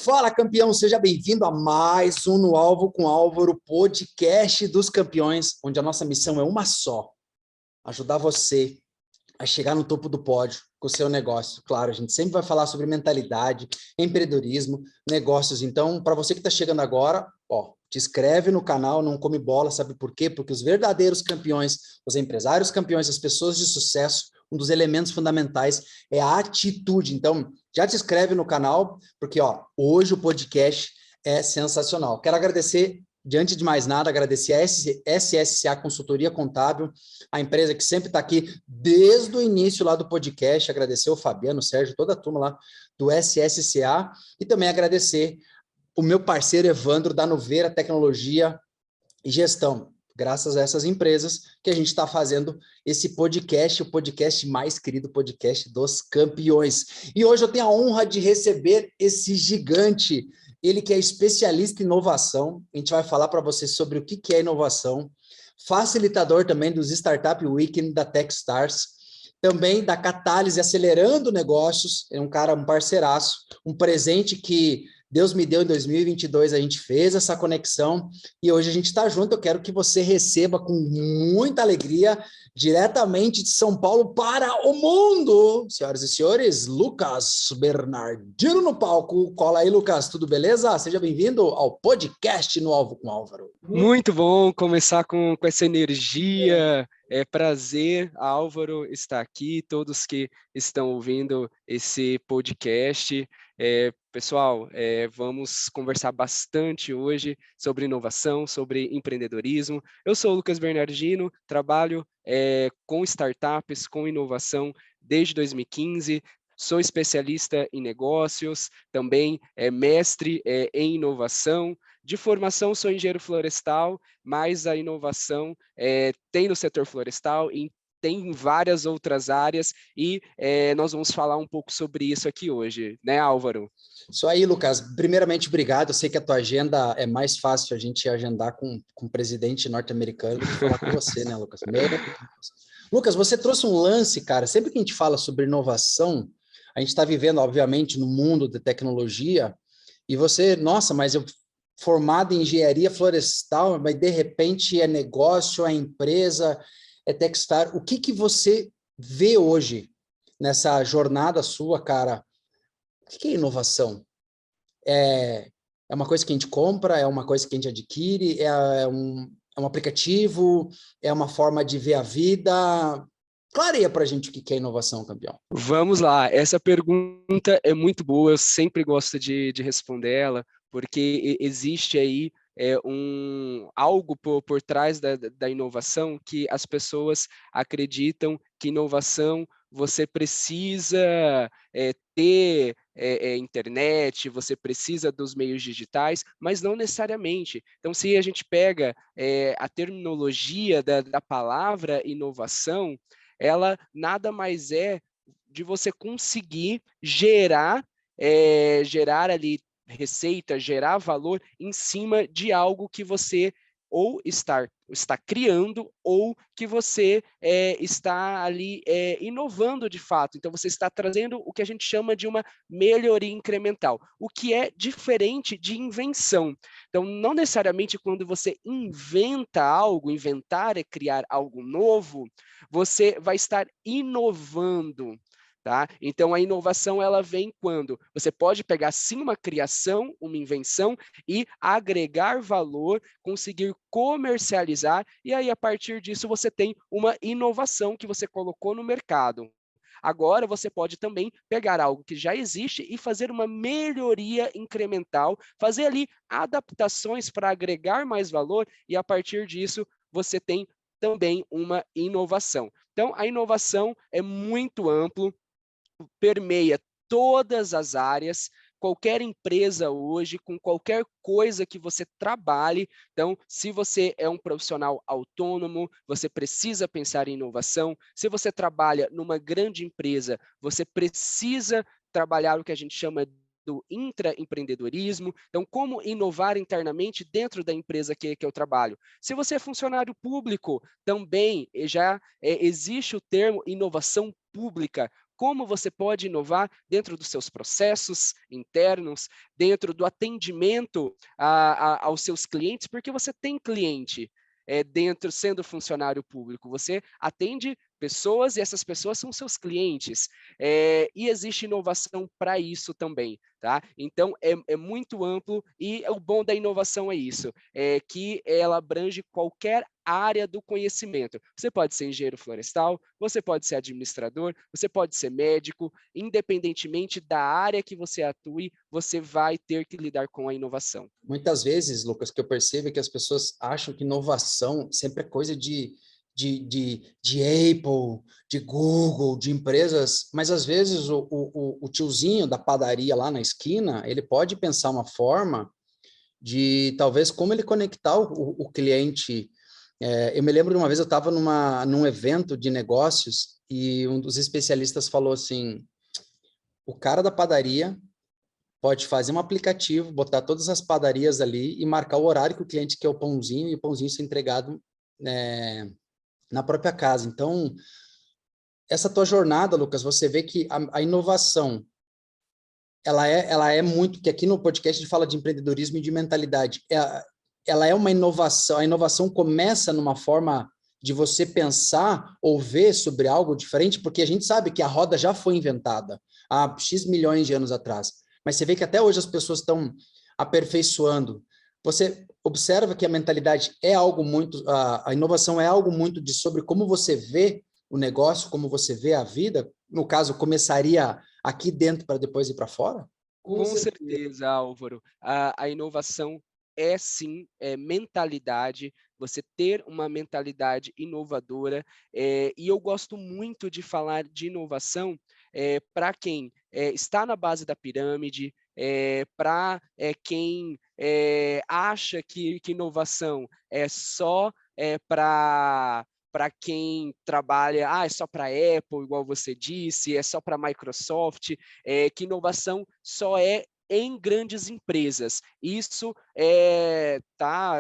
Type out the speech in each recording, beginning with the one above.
Fala, campeão, seja bem-vindo a mais um No Alvo com Álvaro, podcast dos campeões, onde a nossa missão é uma só: ajudar você a chegar no topo do pódio com o seu negócio. Claro, a gente sempre vai falar sobre mentalidade, empreendedorismo, negócios. Então, para você que está chegando agora, te inscreve no canal, não come bola, sabe por quê? Porque os verdadeiros campeões, os empresários campeões, as pessoas de sucesso, um dos elementos fundamentais é a atitude. Então, já te inscreve no canal, porque hoje o podcast é sensacional. Quero agradecer, diante de mais nada, agradecer a SSCA Consultoria Contábil, a empresa que sempre está aqui desde o início lá do podcast, agradecer o Fabiano, o Sérgio, toda a turma lá do SSCA, e também agradecer o meu parceiro Evandro da Nuveira Tecnologia e Gestão. Graças a essas empresas que a gente está fazendo esse podcast, o podcast mais querido, podcast dos campeões. E hoje eu tenho a honra de receber esse gigante, ele que é especialista em inovação. A gente vai falar para vocês sobre o que é inovação, facilitador também dos Startup Weekend da Techstars, também da Catálise Acelerando Negócios, é um cara, um parceiraço, um presente que Deus me deu em 2022, a gente fez essa conexão e hoje a gente está junto. Eu quero que você receba com muita alegria, diretamente de São Paulo para o mundo, senhoras e senhores, Lucas Bernardino no palco. Cola aí, Lucas, tudo beleza? Seja bem-vindo ao podcast No Alvo com Álvaro. Muito bom começar com essa energia. É prazer, Álvaro, estar aqui, todos que estão ouvindo esse podcast. Pessoal, vamos conversar bastante hoje sobre inovação, sobre empreendedorismo. Eu sou o Lucas Bernardino, trabalho com startups, com inovação desde 2015. Sou especialista em negócios, também mestre em inovação. De formação, sou engenheiro florestal, mas a inovação tem no setor florestal e tem em várias outras áreas e nós vamos falar um pouco sobre isso aqui hoje, né, Álvaro? Isso aí, Lucas. Primeiramente, obrigado. Eu sei que a tua agenda é mais fácil a gente agendar com o presidente norte-americano do que falar com você, né, Lucas? Lucas, você trouxe um lance, cara. Sempre que a gente fala sobre inovação, a gente está vivendo, obviamente, no mundo da tecnologia, e você, nossa, mas eu formado em engenharia florestal, mas de repente é negócio, é empresa, é Techstar. O que você vê hoje nessa jornada sua, cara? O que é inovação? É uma coisa que a gente compra, é uma coisa que a gente adquire, é um aplicativo, é uma forma de ver a vida. Clareia para a gente o que é inovação, campeão. Vamos lá, essa pergunta é muito boa, eu sempre gosto de responder ela, porque existe aí algo por trás da inovação que as pessoas acreditam que inovação você precisa ter internet, você precisa dos meios digitais, mas não necessariamente. Então, se a gente pega a terminologia da palavra inovação, ela nada mais é de você conseguir gerar ali receita, gerar valor em cima de algo que você ou está criando ou que você está ali inovando de fato. Então, você está trazendo o que a gente chama de uma melhoria incremental, o que é diferente de invenção. Então, não necessariamente quando você inventa algo, inventar é criar algo novo, você vai estar inovando. Tá? Então, a inovação ela vem quando você pode pegar sim uma criação, uma invenção e agregar valor, conseguir comercializar, e aí a partir disso você tem uma inovação que você colocou no mercado. Agora você pode também pegar algo que já existe e fazer uma melhoria incremental, fazer ali adaptações para agregar mais valor e a partir disso você tem também uma inovação. Então, a inovação é muito amplo, permeia todas as áreas, qualquer empresa hoje, com qualquer coisa que você trabalhe. Então, se você é um profissional autônomo, você precisa pensar em inovação. Se você trabalha numa grande empresa, você precisa trabalhar o que a gente chama do intraempreendedorismo. Então, como inovar internamente dentro da empresa que eu trabalho. Se você é funcionário público, também já existe o termo inovação pública. como você pode inovar dentro dos seus processos internos, dentro do atendimento aos seus clientes, porque você tem cliente dentro, sendo funcionário público, você atende pessoas e essas pessoas são seus clientes. E existe inovação para isso também, tá? Então, é muito amplo e o bom da inovação é isso, que ela abrange qualquer área do conhecimento. Você pode ser engenheiro florestal, você pode ser administrador, você pode ser médico, independentemente da área que você atue, você vai ter que lidar com a inovação. Muitas vezes, Lucas, que eu percebo é que as pessoas acham que inovação sempre é coisa de Apple, de Google, de empresas, mas às vezes o tiozinho da padaria lá na esquina, ele pode pensar uma forma de talvez como ele conectar o cliente. Eu me lembro de uma vez eu estava num evento de negócios e um dos especialistas falou assim, o cara da padaria pode fazer um aplicativo, botar todas as padarias ali e marcar o horário que o cliente quer o pãozinho e o pãozinho ser entregado na própria casa. Então, essa tua jornada, Lucas, você vê que a inovação, ela é muito, que aqui no podcast a gente fala de empreendedorismo e de mentalidade. Ela é uma inovação, a inovação começa numa forma de você pensar ou ver sobre algo diferente, porque a gente sabe que a roda já foi inventada há X milhões de anos atrás. Mas você vê que até hoje as pessoas estão aperfeiçoando. Você observa que a mentalidade é algo muito, a inovação é algo muito de sobre como você vê o negócio, como você vê a vida. No caso, começaria aqui dentro para depois ir para fora? Com Com certeza. certeza, Álvaro. A inovação é sim, mentalidade, você ter uma mentalidade inovadora, e eu gosto muito de falar de inovação, para quem, está na base da pirâmide, para quem, acha que inovação é só, para quem trabalha, é só para Apple, igual você disse, é só para Microsoft, que inovação só é em grandes empresas. Isso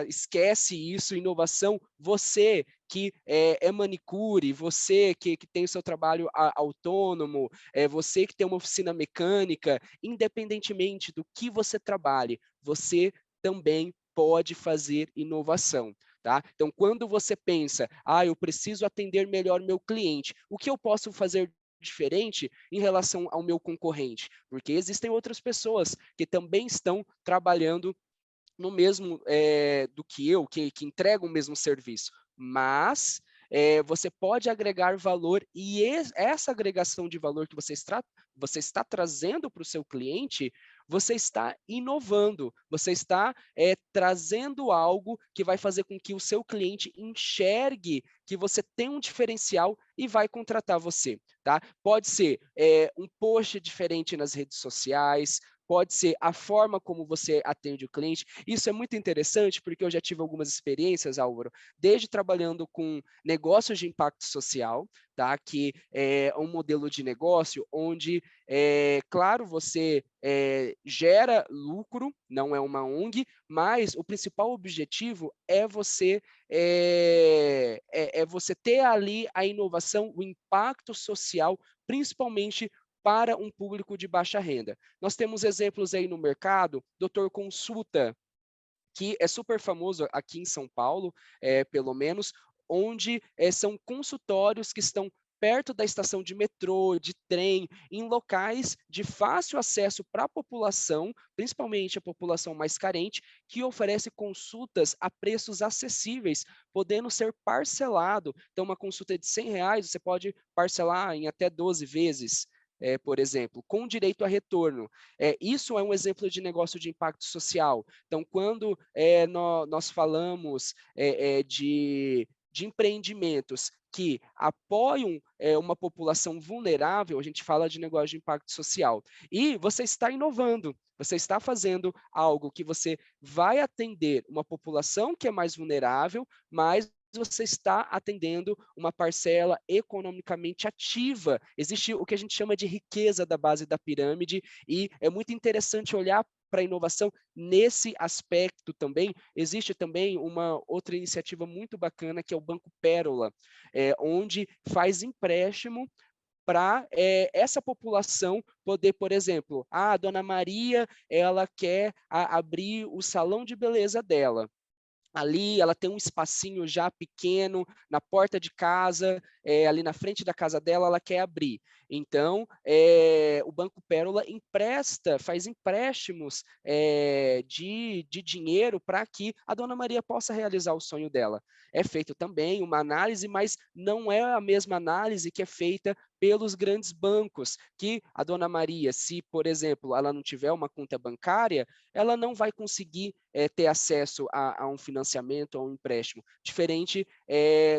esquece isso, inovação, você que é manicure, você que tem o seu trabalho autônomo, você que tem uma oficina mecânica, independentemente do que você trabalhe, você também pode fazer inovação. Tá? Então, quando você pensa, eu preciso atender melhor meu cliente, o que eu posso fazer diferente em relação ao meu concorrente? Porque existem outras pessoas que também estão trabalhando no mesmo do que eu, que entregam o mesmo serviço, mas você pode agregar valor e essa agregação de valor que você está trazendo para o seu cliente, você está inovando, você está trazendo algo que vai fazer com que o seu cliente enxergue que você tem um diferencial e vai contratar você. Tá? Pode ser um post diferente nas redes sociais, pode ser a forma como você atende o cliente. Isso é muito interessante, porque eu já tive algumas experiências, Álvaro, desde trabalhando com negócios de impacto social, tá? Que é um modelo de negócio onde, claro, você gera lucro, não é uma ONG, mas o principal objetivo é você você ter ali a inovação, o impacto social, principalmente para um público de baixa renda. Nós temos exemplos aí no mercado, Doutor Consulta, que é super famoso aqui em São Paulo, pelo menos, onde são consultórios que estão perto da estação de metrô, de trem, em locais de fácil acesso para a população, principalmente a população mais carente, que oferece consultas a preços acessíveis, podendo ser parcelado. Então, uma consulta de R$ 100, você pode parcelar em até 12 vezes. Por exemplo, com direito a retorno. Isso é um exemplo de negócio de impacto social. Então, quando nós falamos de empreendimentos que apoiam uma população vulnerável, a gente fala de negócio de impacto social. E você está inovando, você está fazendo algo que você vai atender uma população que é mais vulnerável, mas você está atendendo uma parcela economicamente ativa. Existe o que a gente chama de riqueza da base da pirâmide e é muito interessante olhar para a inovação nesse aspecto também. Existe também uma outra iniciativa muito bacana que é o Banco Pérola, onde faz empréstimo para essa população poder, por exemplo, a dona Maria, ela quer abrir o salão de beleza dela. Ali ela tem um espacinho já pequeno na porta de casa, ali na frente da casa dela, ela quer abrir. Então, o Banco Pérola faz empréstimos de dinheiro para que a dona Maria possa realizar o sonho dela. É feito também uma análise, mas não é a mesma análise que é feita pelos grandes bancos, que a dona Maria, se, por exemplo, ela não tiver uma conta bancária, ela não vai conseguir ter acesso a um financiamento, a um empréstimo, diferente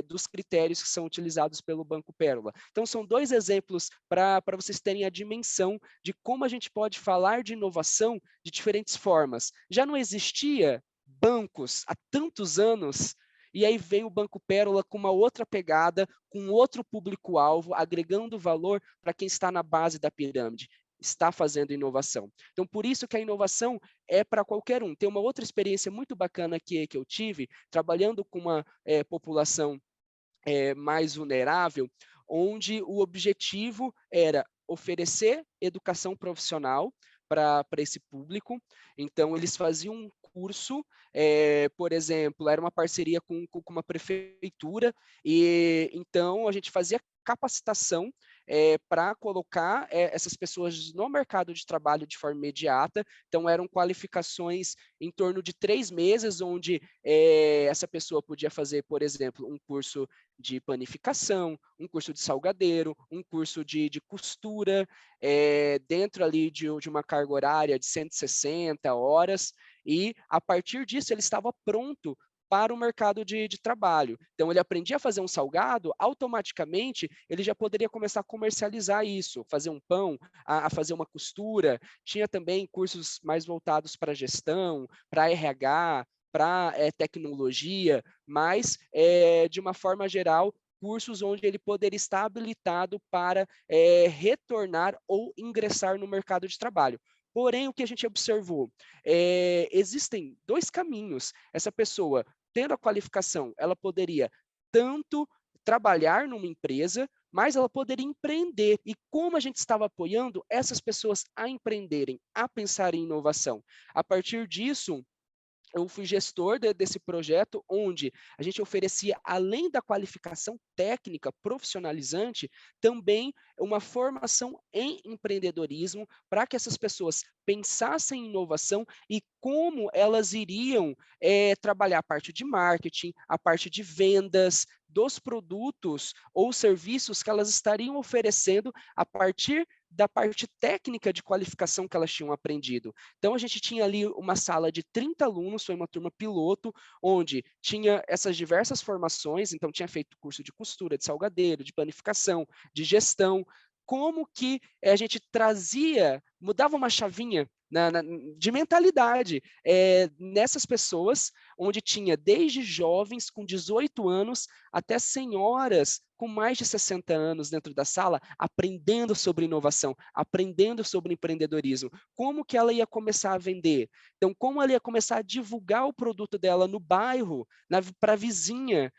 dos critérios que são utilizados pelo Banco Pérola. Então, são 2 exemplos para vocês terem a dimensão de como a gente pode falar de inovação de diferentes formas. Já não existia bancos há tantos anos, e aí vem o Banco Pérola com uma outra pegada, com outro público-alvo, agregando valor para quem está na base da pirâmide, está fazendo inovação. Então, por isso que a inovação é para qualquer um. Tem uma outra experiência muito bacana que eu tive, trabalhando com uma população mais vulnerável, onde o objetivo era oferecer educação profissional para esse público. Então, eles faziam um curso, por exemplo, era uma parceria com uma prefeitura, e então a gente fazia capacitação para colocar essas pessoas no mercado de trabalho de forma imediata. Então, eram qualificações em torno de 3 meses, onde essa pessoa podia fazer, por exemplo, um curso de panificação, um curso de salgadeiro, um curso de costura, dentro ali de uma carga horária de 160 horas, e a partir disso ele estava pronto para o mercado de trabalho. Então, ele aprendia a fazer um salgado, automaticamente ele já poderia começar a comercializar isso, fazer um pão, a fazer uma costura. Tinha também cursos mais voltados para gestão, para RH, para tecnologia, mas, de uma forma geral, cursos onde ele poderia estar habilitado para retornar ou ingressar no mercado de trabalho. Porém, o que a gente observou? Existem 2 caminhos. Essa pessoa, tendo a qualificação, ela poderia tanto trabalhar numa empresa, mas ela poderia empreender. E como a gente estava apoiando essas pessoas a empreenderem, a pensar em inovação? A partir disso, eu fui gestor desse projeto, onde a gente oferecia, além da qualificação técnica profissionalizante, também uma formação em empreendedorismo, para que essas pessoas pensassem em inovação e como elas iriam trabalhar a parte de marketing, a parte de vendas dos produtos ou serviços que elas estariam oferecendo a partir da parte técnica de qualificação que elas tinham aprendido. Então, a gente tinha ali uma sala de 30 alunos, foi uma turma piloto, onde tinha essas diversas formações, então tinha feito curso de costura, de salgadeiro, de panificação, de gestão. Como que a gente trazia, mudava uma chavinha de mentalidade nessas pessoas, onde tinha desde jovens com 18 anos até senhoras com mais de 60 anos dentro da sala, aprendendo sobre inovação, aprendendo sobre empreendedorismo. Como que ela ia começar a vender? Então, como ela ia começar a divulgar o produto dela no bairro, para a vizinha?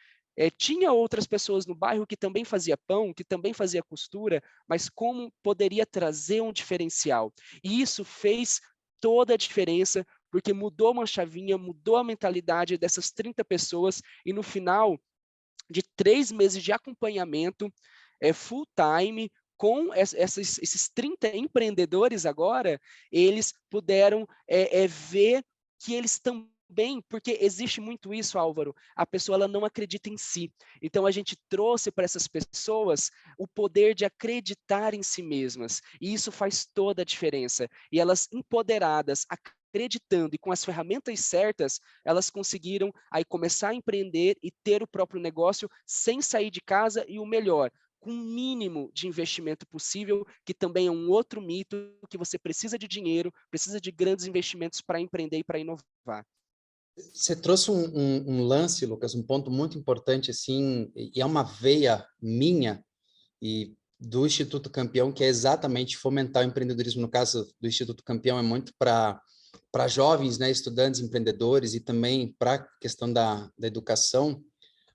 Tinha outras pessoas no bairro que também fazia pão, que também fazia costura, mas como poderia trazer um diferencial? E isso fez toda a diferença, porque mudou uma chavinha, mudou a mentalidade dessas 30 pessoas, e no final de 3 meses de acompanhamento, full time, com esses 30 empreendedores agora, eles puderam ver que eles também, porque existe muito isso, Álvaro, a pessoa ela não acredita em si. Então, a gente trouxe para essas pessoas o poder de acreditar em si mesmas, e isso faz toda a diferença. E elas empoderadas, acreditando e com as ferramentas certas, elas conseguiram aí começar a empreender e ter o próprio negócio sem sair de casa, e o melhor, com o mínimo de investimento possível, que também é um outro mito, que você precisa de dinheiro, precisa de grandes investimentos para empreender e para inovar. Você trouxe um lance, Lucas, um ponto muito importante, assim, e é uma veia minha e do Instituto Campeão, que é exatamente fomentar o empreendedorismo. No caso do Instituto Campeão, é muito para jovens, né, estudantes, empreendedores, e também para a questão da educação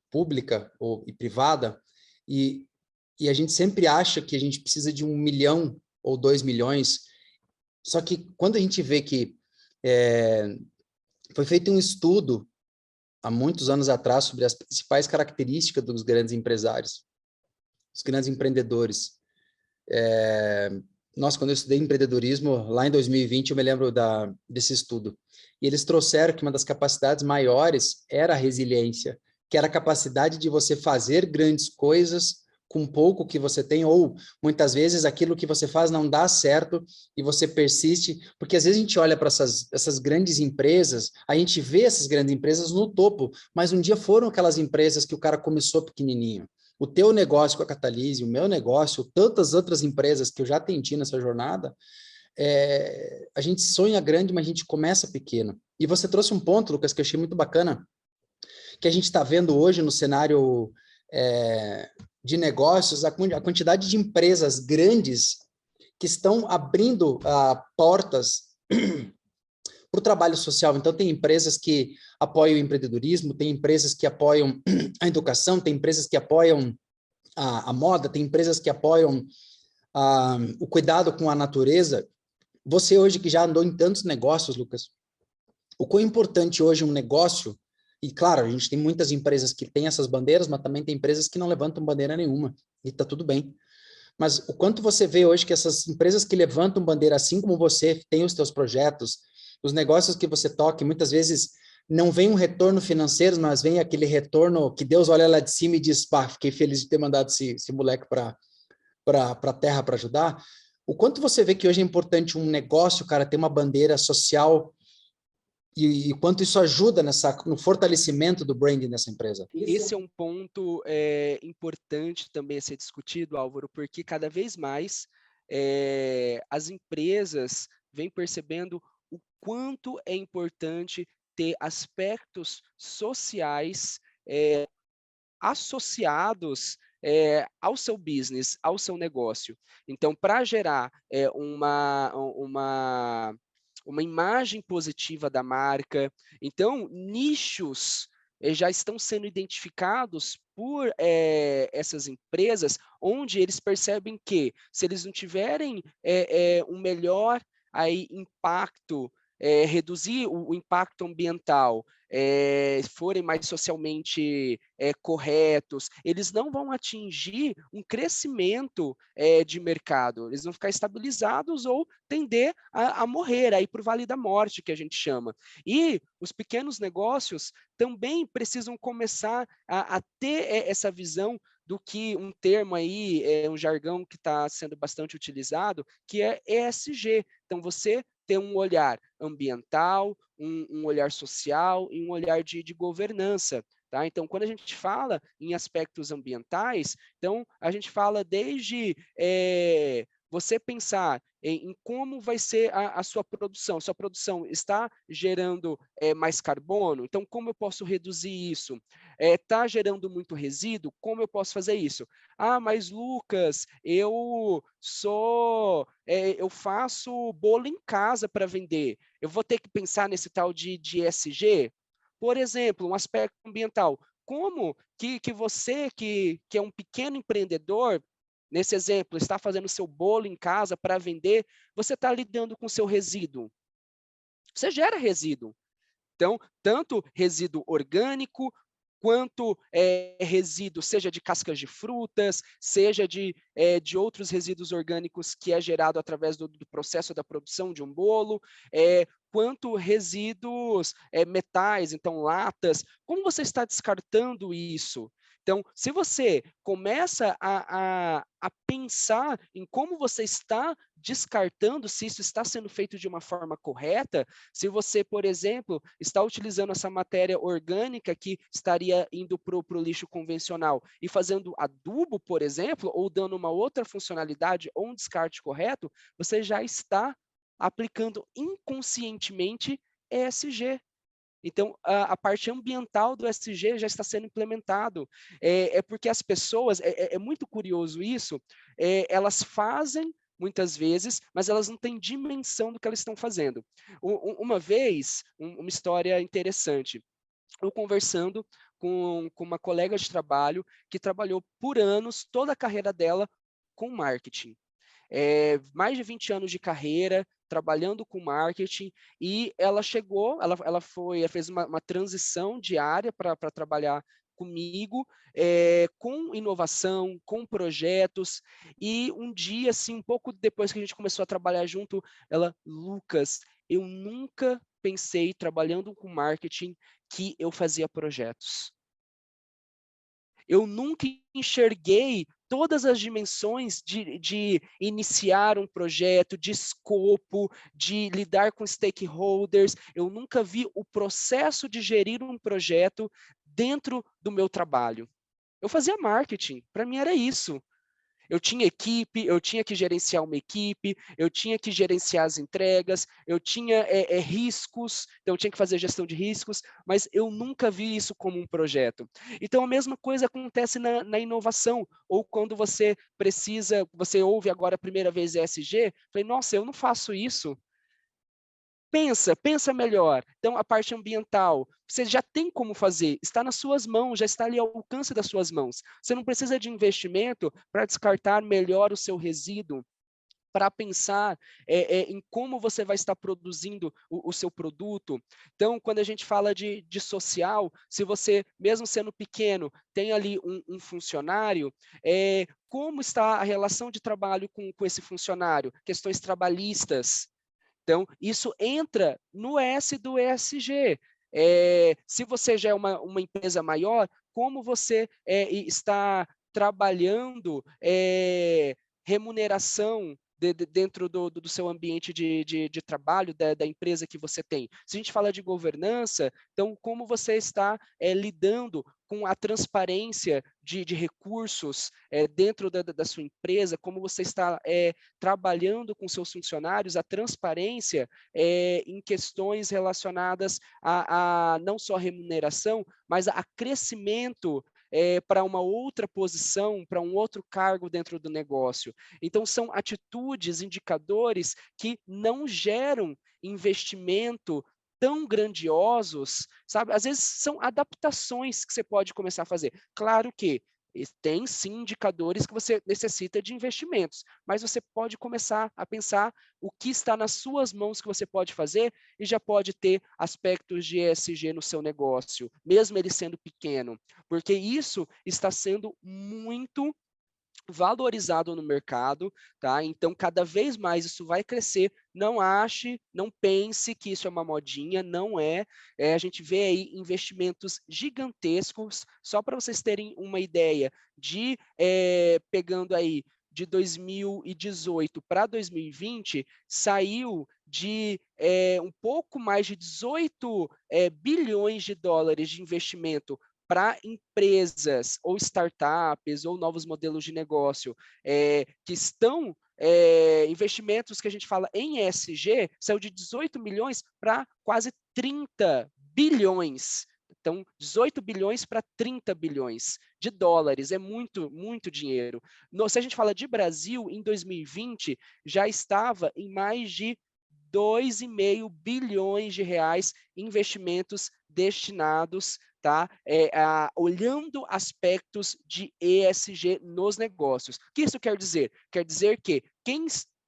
pública e privada. E E a gente sempre acha que a gente precisa de 1 milhão ou 2 milhões, só que quando a gente vê que foi feito um estudo há muitos anos atrás sobre as principais características dos grandes empresários, os grandes empreendedores. Nossa, quando eu estudei empreendedorismo, lá em 2020, eu me lembro desse estudo. E eles trouxeram que uma das capacidades maiores era a resiliência, que era a capacidade de você fazer grandes coisas com pouco que você tem, ou muitas vezes aquilo que você faz não dá certo e você persiste, porque às vezes a gente olha para essas grandes empresas, a gente vê essas grandes empresas no topo, mas um dia foram aquelas empresas que o cara começou pequenininho. O teu negócio com a Catalyse, o meu negócio, tantas outras empresas que eu já atendi nessa jornada, a gente sonha grande, mas a gente começa pequeno. E você trouxe um ponto, Lucas, que eu achei muito bacana, que a gente está vendo hoje no cenário de negócios, a quantidade de empresas grandes que estão abrindo portas para o trabalho social. Então, tem empresas que apoiam o empreendedorismo, tem empresas que apoiam a educação, tem empresas que apoiam a moda, tem empresas que apoiam o cuidado com a natureza. Você hoje que já andou em tantos negócios, Lucas, o quão importante hoje um negócio, e claro, a gente tem muitas empresas que têm essas bandeiras, mas também tem empresas que não levantam bandeira nenhuma, e está tudo bem. Mas o quanto você vê hoje que essas empresas que levantam bandeira, assim como você, tem os seus projetos, os negócios que você toca, e muitas vezes não vem um retorno financeiro, mas vem aquele retorno que Deus olha lá de cima e diz, pá, fiquei feliz de ter mandado esse moleque para a terra para ajudar. O quanto você vê que hoje é importante um negócio, cara, ter uma bandeira social e quanto isso ajuda no fortalecimento do branding dessa empresa? Esse é um ponto importante também a ser discutido, Álvaro, porque cada vez mais as empresas vêm percebendo o quanto é importante ter aspectos sociais associados ao seu business, ao seu negócio. Então, para gerar uma imagem positiva da marca, então, nichos já estão sendo identificados por essas empresas, onde eles percebem que, se eles não tiverem um melhor aí, impacto, reduzir o impacto ambiental, forem mais socialmente corretos, eles não vão atingir um crescimento de mercado, eles vão ficar estabilizados ou tender a morrer, a ir para o vale da morte, que a gente chama. E os pequenos negócios também precisam começar a ter essa visão do que um termo aí, um jargão que está sendo bastante utilizado, que é ESG. Então, você ter um olhar ambiental, um olhar social e um olhar de governança. Tá? Então, quando a gente fala em aspectos ambientais, então a gente fala desde você pensar em como vai ser a sua produção. Sua produção está gerando mais carbono? Então, como eu posso reduzir isso? Está gerando muito resíduo? Como eu posso fazer isso? Ah, mas Lucas, eu faço bolo em casa para vender. Eu vou ter que pensar nesse tal de ESG? Por exemplo, um aspecto ambiental. Como que você, que é um pequeno empreendedor, nesse exemplo, está fazendo seu bolo em casa para vender, você está lidando com seu resíduo? Você gera resíduo. Então, tanto resíduo orgânico, quanto resíduo, seja de cascas de frutas, seja de outros resíduos orgânicos que é gerado através do processo da produção de um bolo, quanto resíduos metais, então latas. Como você está descartando isso? Então, se você começa a pensar em como você está descartando, se isso está sendo feito de uma forma correta, se você, por exemplo, está utilizando essa matéria orgânica que estaria indo para o lixo convencional e fazendo adubo, por exemplo, ou dando uma outra funcionalidade ou um descarte correto, você já está aplicando inconscientemente ESG. Então, a parte ambiental do ESG já está sendo implementado. Porque as pessoas, é muito curioso isso, elas fazem muitas vezes, mas elas não têm dimensão do que elas estão fazendo. Uma vez, uma história interessante, eu conversando com uma colega de trabalho que trabalhou por anos, toda a carreira dela, com marketing. Mais de 20 anos de carreira, trabalhando com marketing, e ela chegou, ela fez uma transição diária para trabalhar comigo, com inovação, com projetos, e um dia, assim, um pouco depois que a gente começou a trabalhar junto, ela, Lucas, eu nunca pensei, trabalhando com marketing, que eu fazia projetos. Eu nunca enxerguei todas as dimensões de iniciar um projeto, de escopo, de lidar com stakeholders. Eu nunca vi o processo de gerir um projeto dentro do meu trabalho. Eu fazia marketing, para mim era isso. Eu tinha equipe, eu tinha que gerenciar uma equipe, eu tinha que gerenciar as entregas, eu tinha riscos, então eu tinha que fazer gestão de riscos, mas eu nunca vi isso como um projeto. Então a mesma coisa acontece na inovação, ou quando você você ouve agora a primeira vez ESG, falei, nossa, eu não faço isso. Pensa melhor. Então, a parte ambiental, você já tem como fazer, está nas suas mãos, já está ali ao alcance das suas mãos. Você não precisa de investimento para descartar melhor o seu resíduo, para pensar em como você vai estar produzindo o seu produto. Então, quando a gente fala de social, se você, mesmo sendo pequeno, tem ali um funcionário, como está a relação de trabalho com esse funcionário? Questões trabalhistas. Então, isso entra no S do ESG. Se você já é uma empresa maior, como você está trabalhando remuneração dentro do seu ambiente de trabalho, da empresa que você tem. Se a gente fala de governança, então como você está lidando com a transparência de recursos dentro da sua empresa, como você está trabalhando com seus funcionários, a transparência em questões relacionadas a não só a remuneração, mas a crescimento para uma outra posição, para um outro cargo dentro do negócio. Então, são atitudes, indicadores que não geram investimento tão grandiosos, sabe? Às vezes são adaptações que você pode começar a fazer. Claro que tem sim indicadores que você necessita de investimentos, mas você pode começar a pensar o que está nas suas mãos que você pode fazer e já pode ter aspectos de ESG no seu negócio, mesmo ele sendo pequeno, porque isso está sendo muito valorizado no mercado, tá? Então, cada vez mais isso vai crescer. Não pense que isso é uma modinha, não é. A gente vê aí investimentos gigantescos, só para vocês terem uma ideia, pegando aí de 2018 para 2020, saiu de um pouco mais de 18 bilhões de dólares de investimento para empresas ou startups ou novos modelos de negócio que estão investimentos que a gente fala em ESG, saiu de 18 milhões para quase 30 bilhões. Então, 18 bilhões para 30 bilhões de dólares, é muito, muito dinheiro. Se a gente fala de Brasil, em 2020, já estava em mais de 2,5 bilhões de reais em investimentos destinados, tá? Olhando aspectos de ESG nos negócios. O que isso quer dizer? Quer dizer que quem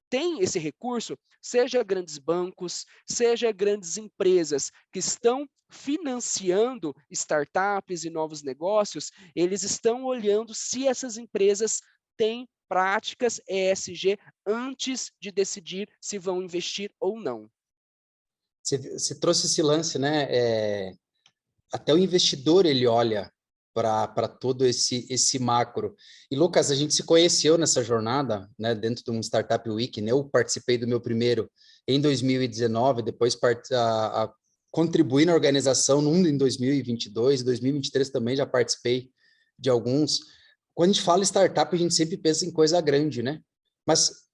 tem esse recurso, seja grandes bancos, seja grandes empresas que estão financiando startups e novos negócios, eles estão olhando se essas empresas têm práticas ESG antes de decidir se vão investir ou não. Você trouxe esse lance, né? Até o investidor ele olha para todo esse macro. E, Lucas, a gente se conheceu nessa jornada, né, dentro de um Startup Week, né? Eu participei do meu primeiro em 2019, depois contribuí na organização em 2022, 2023 também já participei de alguns. Quando a gente fala startup, a gente sempre pensa em coisa grande, né? Mas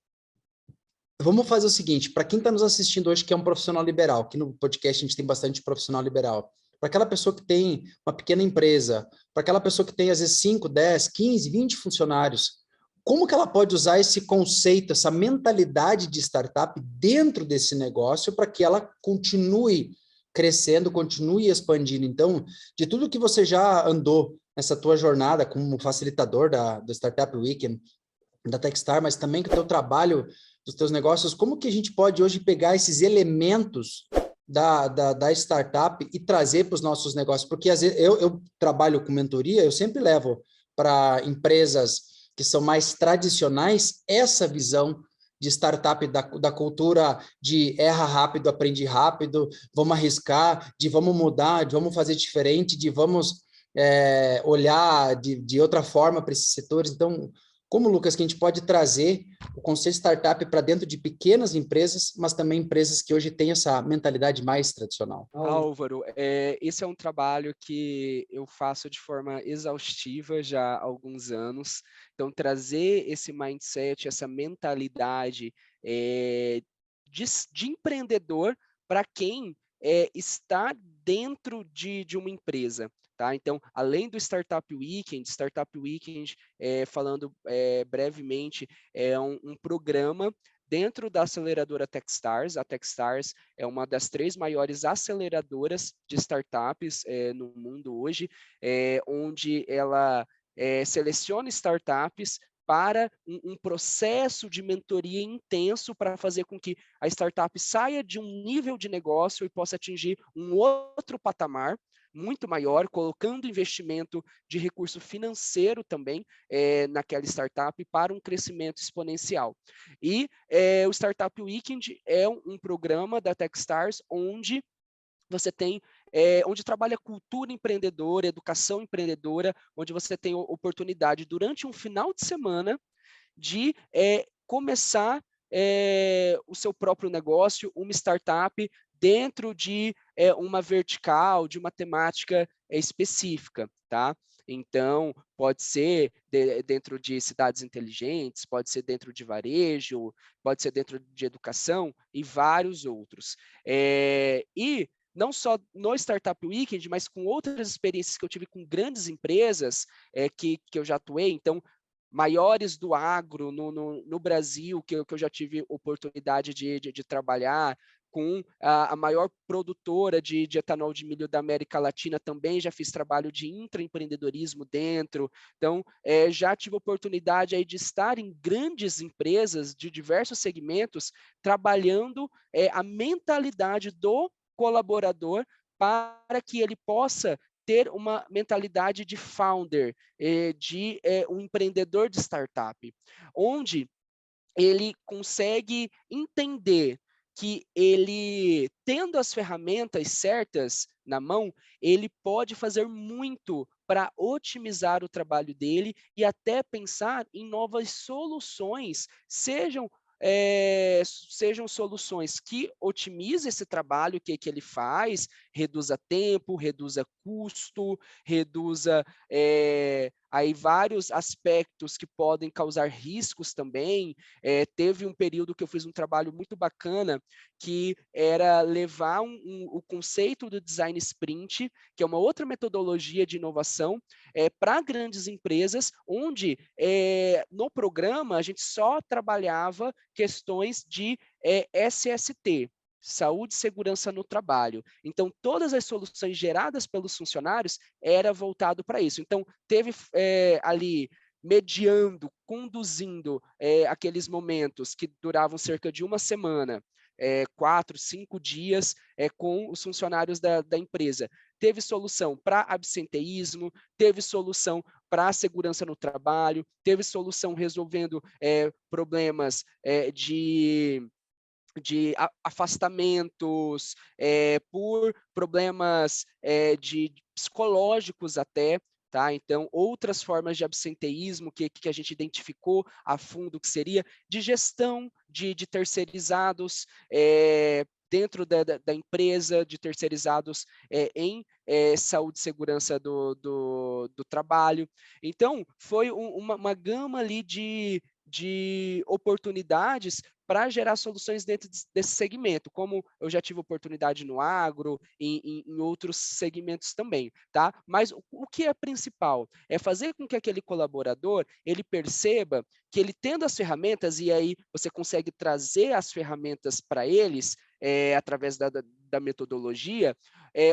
vamos fazer o seguinte, para quem está nos assistindo hoje que é um profissional liberal, aqui no podcast a gente tem bastante profissional liberal, para aquela pessoa que tem uma pequena empresa, para aquela pessoa que tem às vezes 5, 10, 15, 20 funcionários, como que ela pode usar esse conceito, essa mentalidade de startup dentro desse negócio para que ela continue crescendo, continue expandindo. Então, de tudo que você já andou nessa tua jornada como facilitador do Startup Weekend, da Techstar, mas também com o teu trabalho, dos teus negócios, como que a gente pode hoje pegar esses elementos da startup e trazer para os nossos negócios? Porque às vezes eu trabalho com mentoria, eu sempre levo para empresas que são mais tradicionais essa visão de startup, da cultura de erra rápido, aprende rápido, vamos arriscar, de vamos mudar, de vamos fazer diferente, de vamos olhar de outra forma para esses setores. Então, como, Lucas, que a gente pode trazer o conceito startup para dentro de pequenas empresas, mas também empresas que hoje têm essa mentalidade mais tradicional? Álvaro, esse é um trabalho que eu faço de forma exaustiva já há alguns anos. Então, trazer esse mindset, essa mentalidade de empreendedor para quem está dentro de uma empresa. Tá? Então, além do Startup Weekend, falando brevemente, é um programa dentro da aceleradora Techstars. A Techstars é uma das 3 maiores aceleradoras de startups no mundo hoje, onde ela seleciona startups para um processo de mentoria intenso para fazer com que a startup saia de um nível de negócio e possa atingir um outro patamar muito maior, colocando investimento de recurso financeiro também naquela startup para um crescimento exponencial. E o Startup Weekend é um programa da Techstars onde você tem, onde trabalha cultura empreendedora, educação empreendedora, onde você tem oportunidade durante um final de semana de começar o seu próprio negócio, uma startup, dentro de uma vertical, de uma temática específica, tá? Então, pode ser dentro de cidades inteligentes, pode ser dentro de varejo, pode ser dentro de educação e vários outros. E não só no Startup Weekend, mas com outras experiências que eu tive com grandes empresas que eu já atuei. Então, maiores do agro no Brasil, que eu já tive oportunidade de trabalhar, com a maior produtora de etanol de milho da América Latina, também já fiz trabalho de intraempreendedorismo dentro. Então, já tive oportunidade aí de estar em grandes empresas de diversos segmentos, trabalhando a mentalidade do colaborador para que ele possa ter uma mentalidade de founder, de um empreendedor de startup, onde ele consegue entender que ele, tendo as ferramentas certas na mão, ele pode fazer muito para otimizar o trabalho dele e até pensar em novas soluções, sejam soluções que otimizem esse trabalho que ele faz, reduza tempo, reduza custo, reduza aí vários aspectos que podem causar riscos também. Teve um período que eu fiz um trabalho muito bacana, que era levar o conceito do design sprint, que é uma outra metodologia de inovação, para grandes empresas, onde no programa a gente só trabalhava questões de SST, saúde e segurança no trabalho. Então, todas as soluções geradas pelos funcionários era voltado para isso. Então, teve ali mediando, conduzindo aqueles momentos que duravam cerca de uma semana, 4, 5 dias com os funcionários da empresa. Teve solução para absenteísmo, teve solução para segurança no trabalho, teve solução resolvendo problemas de afastamentos, por problemas de psicológicos até, tá? Então, outras formas de absenteísmo que a gente identificou a fundo, que seria de gestão de terceirizados, dentro da empresa, de terceirizados em saúde e segurança do trabalho. Então, foi uma gama ali de de oportunidades para gerar soluções dentro desse segmento, como eu já tive oportunidade no agro, em outros segmentos também, tá? Mas o que é principal é fazer com que aquele colaborador ele perceba que ele tendo as ferramentas, e aí você consegue trazer as ferramentas para eles através da metodologia,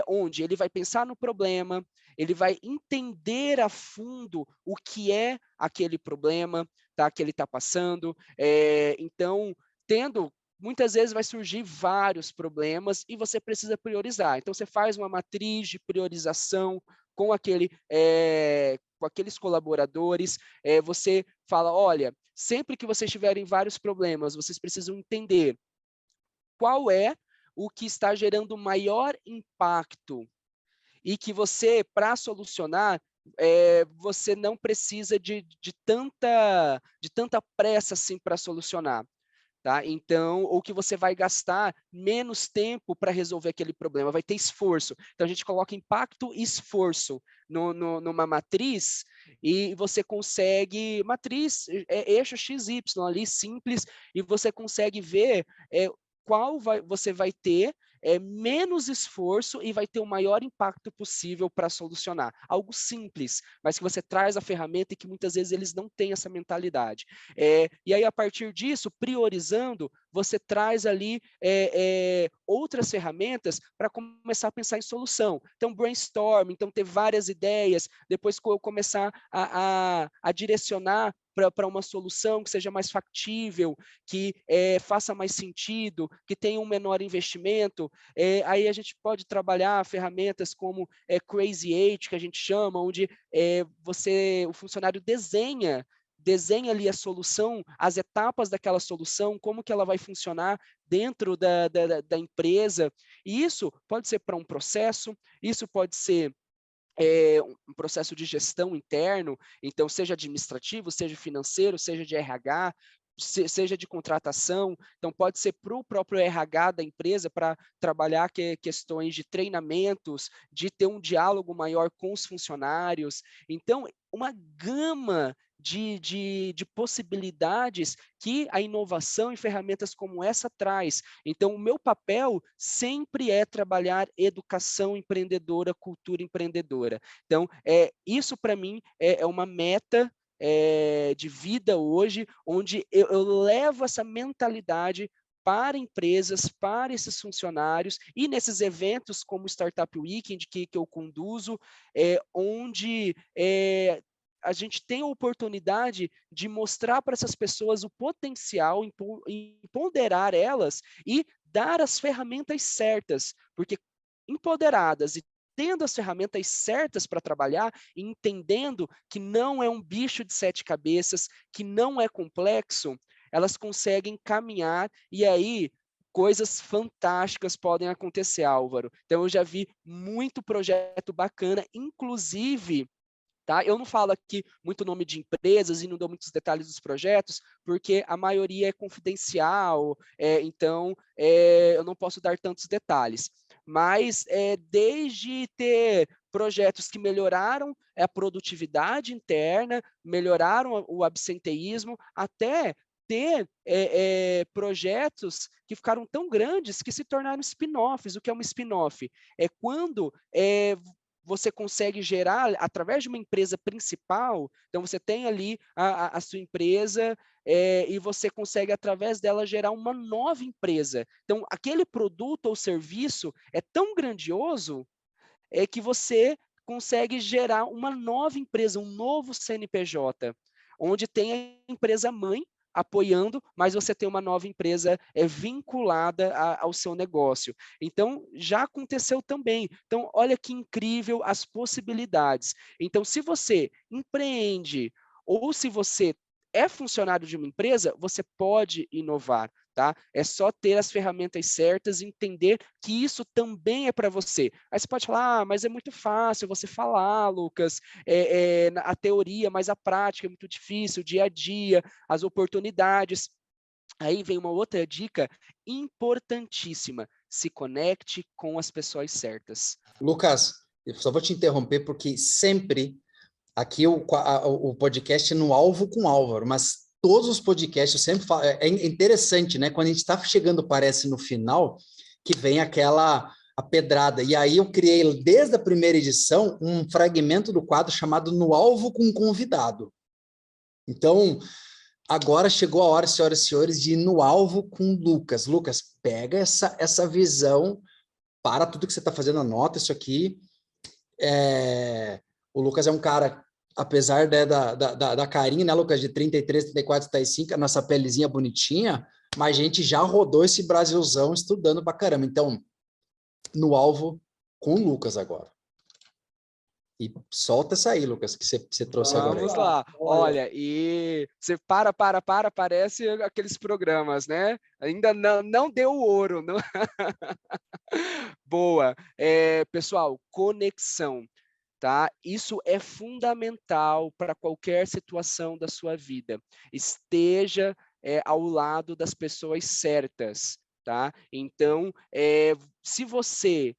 onde ele vai pensar no problema, ele vai entender a fundo o que é aquele problema, tá, que ele está passando. Então, muitas vezes vai surgir vários problemas e você precisa priorizar. Então, você faz uma matriz de priorização com com aqueles colaboradores. Você fala, olha, sempre que vocês tiverem vários problemas, vocês precisam entender qual é o que está gerando maior impacto e que você, para solucionar, você não precisa de tanta pressa assim para solucionar. Tá? Então, ou que você vai gastar menos tempo para resolver aquele problema, vai ter esforço. Então, a gente coloca impacto e esforço numa matriz e você consegue, matriz, eixo XY ali, simples, e você consegue ver você vai ter menos esforço e vai ter o maior impacto possível para solucionar. Algo simples, mas que você traz a ferramenta e que muitas vezes eles não têm essa mentalidade. E aí, a partir disso, priorizando, você traz ali outras ferramentas para começar a pensar em solução. Então, brainstorm, então ter várias ideias, depois começar a direcionar para uma solução que seja mais factível, que faça mais sentido, que tenha um menor investimento. Aí a gente pode trabalhar ferramentas como Crazy 8, que a gente chama, onde o funcionário desenha ali a solução, as etapas daquela solução, como que ela vai funcionar dentro da empresa. E isso pode ser para um processo, isso pode ser um processo de gestão interno, então seja administrativo, seja financeiro, seja de RH, seja de contratação, então pode ser para o próprio RH da empresa para trabalhar questões de treinamentos, de ter um diálogo maior com os funcionários. Então, uma gama de possibilidades que a inovação e ferramentas como essa traz. Então, o meu papel sempre é trabalhar educação empreendedora, cultura empreendedora. Então, isso para mim é uma meta de vida hoje, onde eu levo essa mentalidade para empresas, para esses funcionários, e nesses eventos como o Startup Weekend, que eu conduzo, onde a gente tem a oportunidade de mostrar para essas pessoas o potencial, empoderar elas e dar as ferramentas certas, porque empoderadas e tendo as ferramentas certas para trabalhar, e entendendo que não é um bicho de 7 cabeças, que não é complexo, elas conseguem caminhar e aí coisas fantásticas podem acontecer, Álvaro. Então eu já vi muito projeto bacana, inclusive, tá? Eu não falo aqui muito nome de empresas e não dou muitos detalhes dos projetos, porque a maioria é confidencial, então eu não posso dar tantos detalhes. Mas desde ter projetos que melhoraram a produtividade interna, melhoraram o absenteísmo, até ter projetos que ficaram tão grandes que se tornaram spin-offs. O que é um spin-off? É quando você consegue gerar, através de uma empresa principal, então você tem ali a sua empresa e você consegue, através dela, gerar uma nova empresa. Então, aquele produto ou serviço é tão grandioso que você consegue gerar uma nova empresa, um novo CNPJ, onde tem a empresa mãe apoiando, mas você tem uma nova empresa vinculada ao seu negócio. Então, já aconteceu também. Então, olha que incrível as possibilidades. Então, se você empreende ou se você é funcionário de uma empresa, você pode inovar. Tá? É só ter as ferramentas certas e entender que isso também é para você. Aí você pode falar, mas é muito fácil você falar, Lucas, a teoria, mas a prática é muito difícil, o dia a dia, as oportunidades. Aí vem uma outra dica importantíssima: se conecte com as pessoas certas. Lucas, eu só vou te interromper porque sempre aqui o podcast é no Alvo com Álvaro, mas todos os podcasts, eu sempre falo, é interessante, né? Quando a gente está chegando, parece, no final, que vem a pedrada. E aí eu criei, desde a primeira edição, um fragmento do quadro chamado No Alvo com Convidado. Então, agora chegou a hora, senhoras e senhores, de ir no alvo com o Lucas. Lucas, pega essa visão, para tudo que você está fazendo, anota isso aqui. O Lucas é um cara, apesar da carinha, né, Lucas, de 33, 34, 35, a nossa pelezinha bonitinha, mas a gente já rodou esse Brasilzão estudando pra caramba. Então, no alvo com o Lucas agora. E solta essa aí, Lucas, que você trouxe agora aí. Vamos lá. Olha, e você parece aqueles programas, né? Ainda não deu o ouro. Não... Boa. Pessoal, conexão, tá? Isso é fundamental para qualquer situação da sua vida. Esteja ao lado das pessoas certas, tá? Então, se você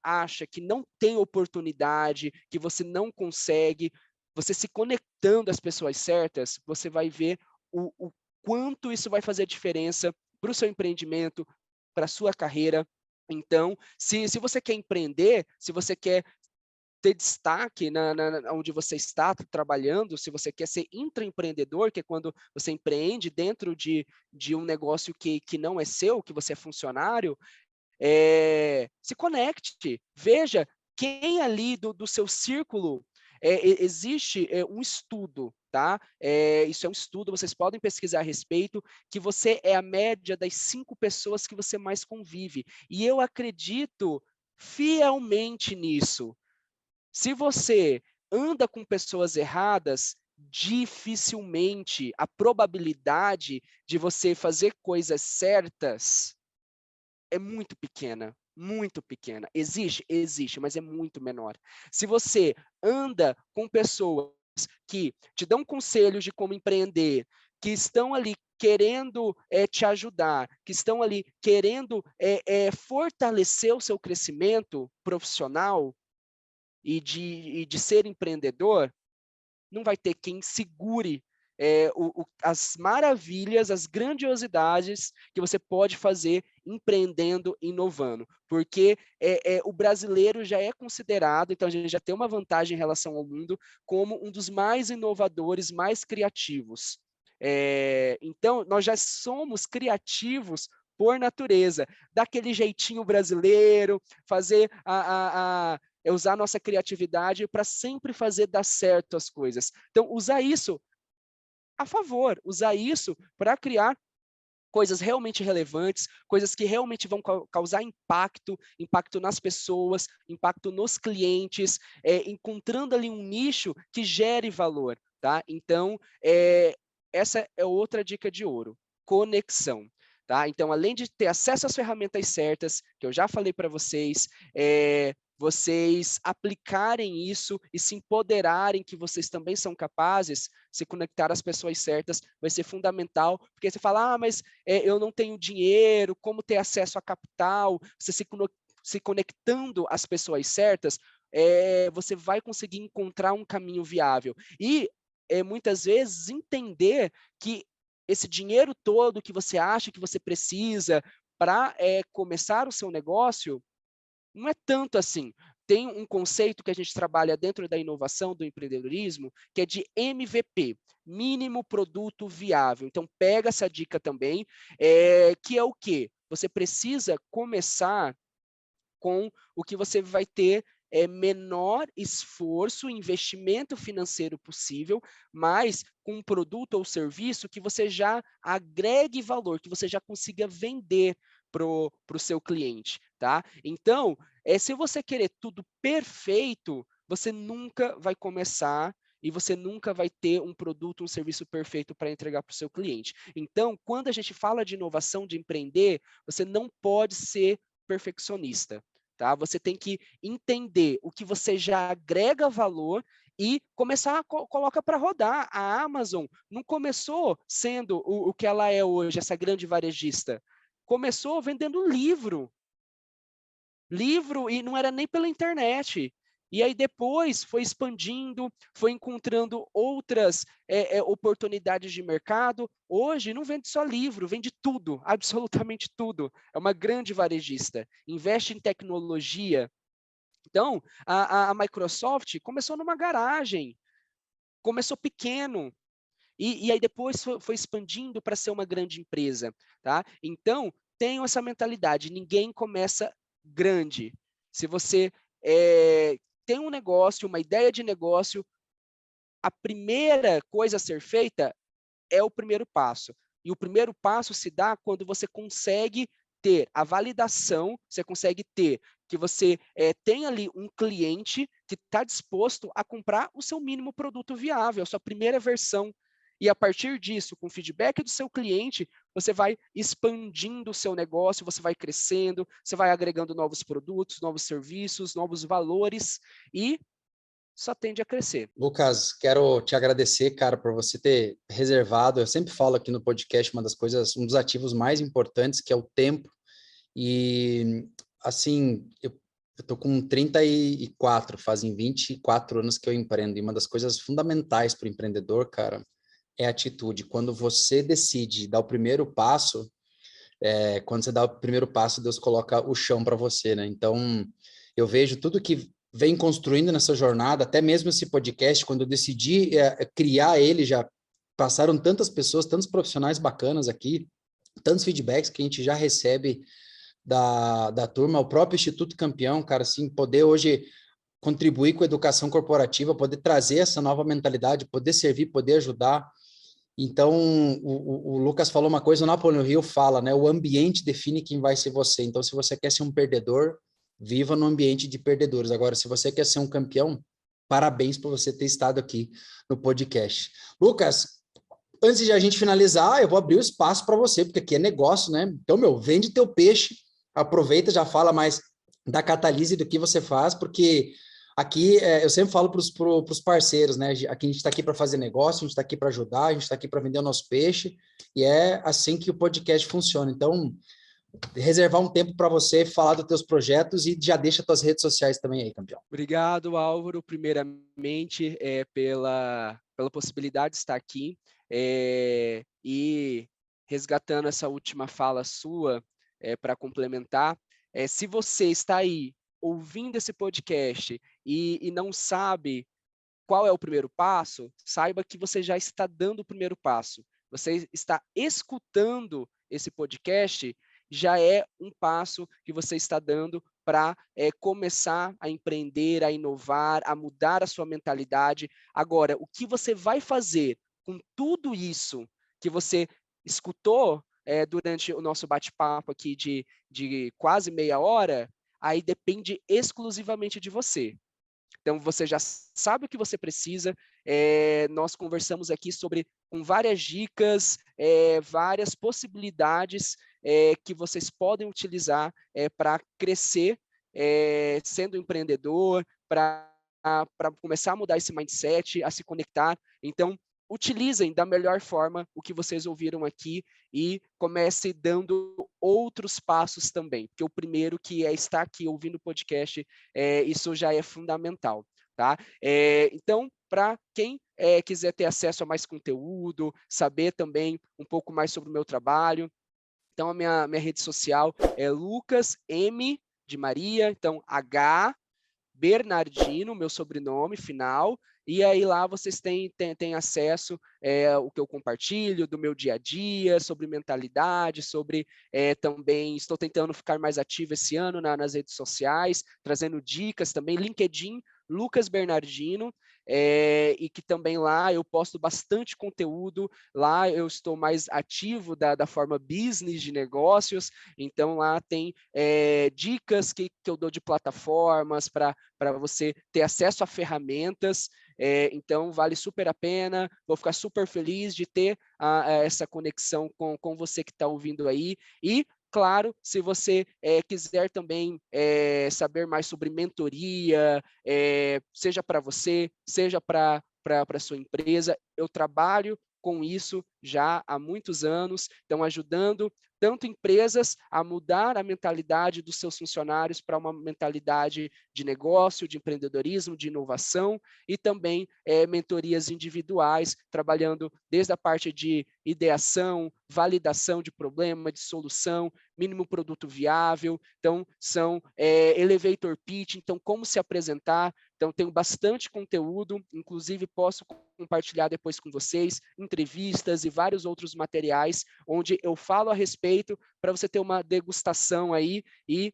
acha que não tem oportunidade, que você não consegue, você se conectando às pessoas certas, você vai ver o quanto isso vai fazer diferença para o seu empreendimento, para a sua carreira. Então, se você quer empreender, se você quer ter destaque onde você está trabalhando, se você quer ser intraempreendedor, que é quando você empreende dentro de um negócio que não é seu, que você é funcionário, se conecte, veja quem ali do seu círculo, existe um estudo, tá? Isso é um estudo, vocês podem pesquisar a respeito, que você é a média das 5 pessoas que você mais convive. E eu acredito fielmente nisso. Se você anda com pessoas erradas, dificilmente a probabilidade de você fazer coisas certas é muito pequena, muito pequena. Existe? Existe, mas é muito menor. Se você anda com pessoas que te dão conselhos de como empreender, que estão ali querendo te ajudar, que estão ali querendo fortalecer o seu crescimento profissional e de ser empreendedor, não vai ter quem segure as maravilhas, as grandiosidades que você pode fazer empreendendo, inovando. Porque o brasileiro já é considerado, então a gente já tem uma vantagem em relação ao mundo, como um dos mais inovadores, mais criativos. Então, nós já somos criativos por natureza, daquele jeitinho brasileiro, fazer usar a nossa criatividade para sempre fazer dar certo as coisas. Então, usar isso a favor, usar isso para criar coisas realmente relevantes, coisas que realmente vão causar impacto nas pessoas, impacto nos clientes, encontrando ali um nicho que gere valor, tá? Então, essa é outra dica de ouro, conexão. Tá? Então, além de ter acesso às ferramentas certas, que eu já falei para vocês, vocês aplicarem isso e se empoderarem que vocês também são capazes, se conectar às pessoas certas vai ser fundamental, porque você fala, mas eu não tenho dinheiro, como ter acesso a capital? Você se conectando às pessoas certas, você vai conseguir encontrar um caminho viável. E muitas vezes entender que esse dinheiro todo que você acha que você precisa para começar o seu negócio, não é tanto assim. Tem um conceito que a gente trabalha dentro da inovação, do empreendedorismo, que é de MVP, mínimo produto viável. Então, pega essa dica também, que é o quê? Você precisa começar com o que você vai ter menor esforço, investimento financeiro possível, mas com um produto ou serviço que você já agregue valor, que você já consiga vender para o seu cliente, tá? Então, se você querer tudo perfeito, você nunca vai começar e você nunca vai ter um produto, um serviço perfeito para entregar para o seu cliente. Então, quando a gente fala de inovação, de empreender, você não pode ser perfeccionista. Tá? Você tem que entender o que você já agrega valor e começar a colocar para rodar. A Amazon não começou sendo o que ela é hoje, essa grande varejista. Começou vendendo livro. Livro, e não era nem pela internet. E aí depois foi expandindo, foi encontrando outras oportunidades de mercado. Hoje não vende só livro, vende tudo, absolutamente tudo. É uma grande varejista, investe em tecnologia. Então, a Microsoft começou numa garagem, começou pequeno, e aí depois foi expandindo para ser uma grande empresa, tá? Então, tenham essa mentalidade, ninguém começa grande. Se você tem um negócio, uma ideia de negócio, a primeira coisa a ser feita é o primeiro passo. E o primeiro passo se dá quando você consegue ter a validação, você consegue ter que você tem ali um cliente que está disposto a comprar o seu mínimo produto viável, a sua primeira versão. E a partir disso, com o feedback do seu cliente, você vai expandindo o seu negócio, você vai crescendo, você vai agregando novos produtos, novos serviços, novos valores e só tende a crescer. Lucas, quero te agradecer, cara, por você ter reservado. Eu sempre falo aqui no podcast uma das coisas, um dos ativos mais importantes, que é o tempo. E, assim, eu tô com 34, fazem 24 anos que eu empreendo. E uma das coisas fundamentais para o empreendedor, cara, é a atitude. Quando você decide dar o primeiro passo, quando você dá o primeiro passo, Deus coloca o chão para você, né? Então, eu vejo tudo que vem construindo nessa jornada, até mesmo esse podcast, quando eu decidi criar ele, já passaram tantas pessoas, tantos profissionais bacanas aqui, tantos feedbacks que a gente já recebe da turma, o próprio Instituto Campeão, cara, assim, poder hoje contribuir com a educação corporativa, poder trazer essa nova mentalidade, poder servir, poder ajudar. Então, o Lucas falou uma coisa, o Napoleão Hill fala, né? O ambiente define quem vai ser você. Então, se você quer ser um perdedor, viva no ambiente de perdedores. Agora, se você quer ser um campeão, parabéns por você ter estado aqui no podcast. Lucas, antes de a gente finalizar, eu vou abrir o espaço para você, porque aqui é negócio, né? Então, vende teu peixe, aproveita, já fala mais da Catalise, do que você faz, porque aqui eu sempre falo para os parceiros, né? Aqui a gente está aqui para fazer negócio, a gente está aqui para ajudar, a gente está aqui para vender o nosso peixe, e é assim que o podcast funciona. Então, reservar um tempo para você falar dos teus projetos e já deixa tuas redes sociais também aí, campeão. Obrigado, Álvaro, primeiramente, pela possibilidade de estar aqui e resgatando essa última fala sua para complementar. Se você está aí ouvindo esse podcast e não sabe qual é o primeiro passo, saiba que você já está dando o primeiro passo. Você está escutando esse podcast, já é um passo que você está dando para começar a empreender, a inovar, a mudar a sua mentalidade. Agora, o que você vai fazer com tudo isso que você escutou durante o nosso bate-papo aqui de quase meia hora, aí depende exclusivamente de você. Então, você já sabe o que você precisa. Nós conversamos aqui com várias dicas, várias possibilidades que vocês podem utilizar para crescer sendo empreendedor, para começar a mudar esse mindset, a se conectar. Então, utilizem da melhor forma o que vocês ouviram aqui e comece dando outros passos também, porque o primeiro que é estar aqui ouvindo o podcast, isso já é fundamental, tá? Então, para quem quiser ter acesso a mais conteúdo, saber também um pouco mais sobre o meu trabalho, então a minha rede social é Lucas M de Maria, então H Bernardino, meu sobrenome final, e aí lá vocês têm acesso ao que eu compartilho do meu dia a dia, sobre mentalidade, sobre também, estou tentando ficar mais ativo esse ano nas redes sociais, trazendo dicas também, LinkedIn, Lucas Bernardino, e que também lá eu posto bastante conteúdo, lá eu estou mais ativo da forma business de negócios, então lá tem dicas que eu dou de plataformas para você ter acesso a ferramentas, então vale super a pena, vou ficar super feliz de ter essa conexão com você que está ouvindo aí, e claro, se você quiser também saber mais sobre mentoria, seja para você, seja para a sua empresa, eu trabalho com isso já há muitos anos, estão ajudando tanto empresas a mudar a mentalidade dos seus funcionários para uma mentalidade de negócio, de empreendedorismo, de inovação, e também mentorias individuais, trabalhando desde a parte de ideação, validação de problema, de solução, mínimo produto viável. Então, são elevator pitch, então como se apresentar. Então, tenho bastante conteúdo, inclusive posso compartilhar depois com vocês, entrevistas e vários outros materiais, onde eu falo a respeito, para você ter uma degustação aí e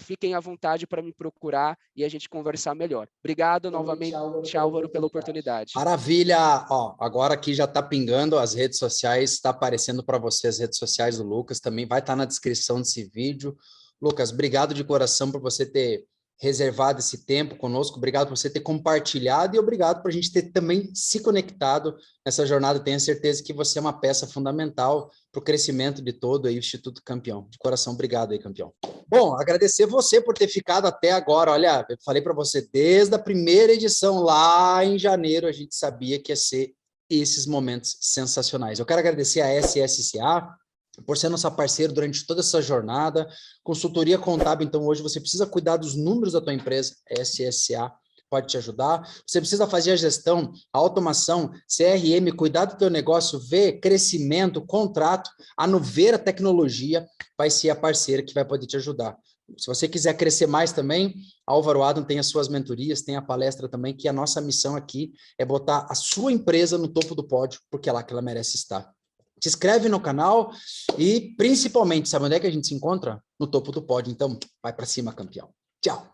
fiquem à vontade para me procurar e a gente conversar melhor. Obrigado novamente, Álvaro, pela oportunidade. Maravilha! Ó, agora aqui já está pingando as redes sociais, está aparecendo para você as redes sociais do Lucas, também vai estar na descrição desse vídeo. Lucas, obrigado de coração por você ter reservado esse tempo conosco, obrigado por você ter compartilhado e obrigado por a gente ter também se conectado nessa jornada. Tenho certeza que você é uma peça fundamental para o crescimento de todo aí o Instituto Campeão. De coração, obrigado aí, campeão. Bom, agradecer você por ter ficado até agora. Olha, eu falei para você, desde a primeira edição, lá em janeiro, a gente sabia que ia ser esses momentos sensacionais. Eu quero agradecer a SSCA por ser nossa parceira durante toda essa jornada. Consultoria contábil, então hoje você precisa cuidar dos números da tua empresa, a SSCA pode te ajudar. Você precisa fazer a gestão, a automação, CRM, cuidar do teu negócio, ver crescimento, contrato, a Nuveira Tecnologia vai ser a parceira que vai poder te ajudar. Se você quiser crescer mais também, a Álvaro Adam tem as suas mentorias, tem a palestra também, que a nossa missão aqui é botar a sua empresa no topo do pódio, porque é lá que ela merece estar. Se inscreve no canal e, principalmente, sabe onde é que a gente se encontra? No topo do pódio. Então, vai para cima, campeão. Tchau!